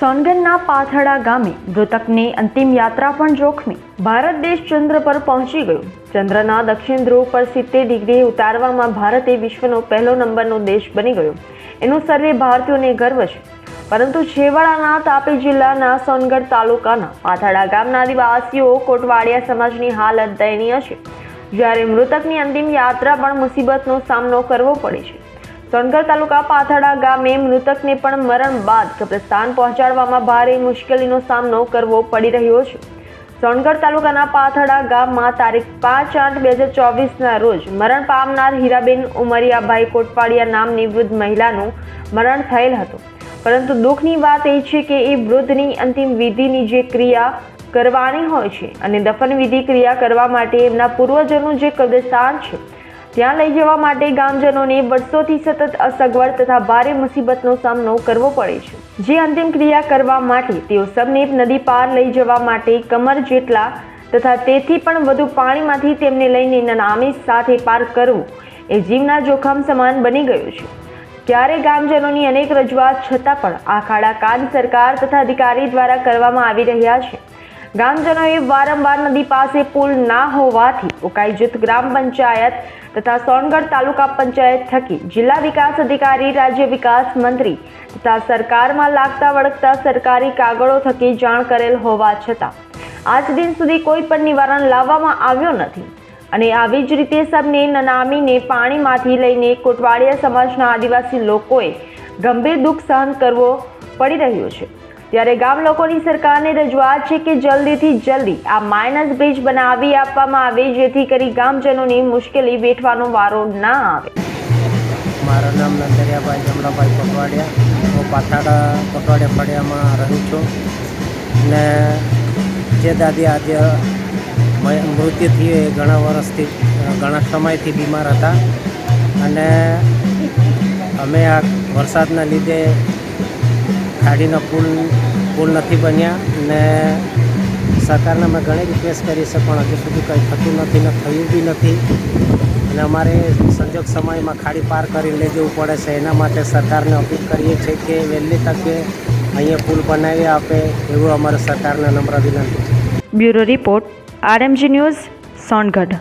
સોનગઢના પાથડા ગામે મૃતકની અંતિમ યાત્રા પણ જોખમી। ભારત દેશ ચંદ્ર પર પહોંચી ગયો। ચંદ્રના દક્ષિણ ધ્રુવ પર 70 ડિગ્રી ઉતારવામાં ભારતે વિશ્વનો પહેલો નંબરનો દેશ બની ગયો। એનો સર્વે ભારતીયોને ગર્વ છે। પરંતુ છેવાડાના તાપી જિલ્લાના સોનગઢ તાલુકાના પાથડા ગામના આદિવાસીઓ કોટવાડિયા સમાજની હાલત દયનીય છે। જ્યારે મૃતકની અંતિમ યાત્રા પણ મુસીબતનો સામનો કરવો પડે છે। સોનગઢ તાલુકા પાથડા ગામે મૃતકને પણ મરણ બાદ કબ્રસ્તાન પહોંચાડવામાં ભારે મુશ્કેલીનો સામનો કરવો પડી રહ્યો છે। સોનગઢ તાલુકાના પાથડા ગામમાં તારીખ 5/8/2024ના રોજ મરણ પામનાર હીરાબેન ઉમરિયાભાઈ કોટવાડિયા નામની વૃદ્ધ મહિલાનું મરણ થયેલ હતું। પરંતુ દુઃખની વાત એ છે કે એ વૃદ્ધની અંતિમ વિધિની જે ક્રિયા કરવાની હોય છે અને દફન વિધિ ક્રિયા કરવા માટે એમના પૂર્વજોનું જે કબ્રસ્તાન છે ત્યાં લઈ જવા માટે ગામજનોને વર્ષોથી સતત અસગવડ તથા ભારે મુસીબતનો સામનો કરવો પડે છે। જે અંતિમ ક્રિયા કરવા માટે તેઓ સબને નદી પાર લઈ જવા માટે કમર જેટલા તથા તેથી પણ વધુ પાણીમાંથી તેમને લઈને નનામી સાથે પાર કરવું એ જીવના જોખમ સમાન બની ગયું છે। ત્યારે ગામજનોની અનેક રજૂઆત છતાં પણ આ ખાડા કામ સરકાર તથા અધિકારી દ્વારા કરવામાં આવી રહ્યા છે। ગામજનોએ વારંવાર નદી પાસે પુલ ના હોવાથી ઉકાઈ જૂથ ગ્રામ પંચાયત તથા સોનગઢ તાલુકા પંચાયત થકી જિલ્લા વિકાસ અધિકારી, રાજ્ય વિકાસ મંત્રી તથા સરકારમાં લાગતા વળગતા સરકારી કાગળો થકી જાણ કરેલ હોવા છતાં આજ દિન સુધી કોઈ પણ નિવારણ લાવવામાં આવ્યો નથી। અને આવી જ રીતે સબને નનામીને પાણીમાંથી લઈને કોટવાડિયા સમાજના આદિવાસી લોકોએ ગંભીર દુઃખ સહન કરવો પડી રહ્યો છે। ત્યારે ગામ લોકોની સરકારને રજૂઆત છે કે જલ્દીથી જલ્દી આ માઇનસ બ્રિજ બનાવી આપવામાં આવે જેથી કરી ગામજનોની મુશ્કેલી વેઠવાનો વારો ના આવે। મારું નામ નંદરિયાભાઈ જમલાભાઈ કોટવાડિયા। હું પાથડા કોટવાડિયા ફળિયામાં રહું છું ને જે દાદી આજે મૃત્યુ થયું એ ઘણા સમયથી બીમાર હતા અને અમે આ વરસાદના લીધે ખાડીનો પુલ નથી બન્યા ને સરકારને અમે ઘણી રિક્વેસ્ટ કરી છે પણ હજુ સુધી કંઈ થતું નથી ને થયું બી નથી અને અમારે સંજોગ સમયમાં ખાડી પાર કરી લઈ જવું પડે છે। એના માટે સરકારને અપીલ કરીએ છીએ કે વહેલી તકે અહીંયા પુલ બનાવી આપે એવું અમારે સરકારને નમ્ર વિનંતી છે। Bureau report RMG news Songadh.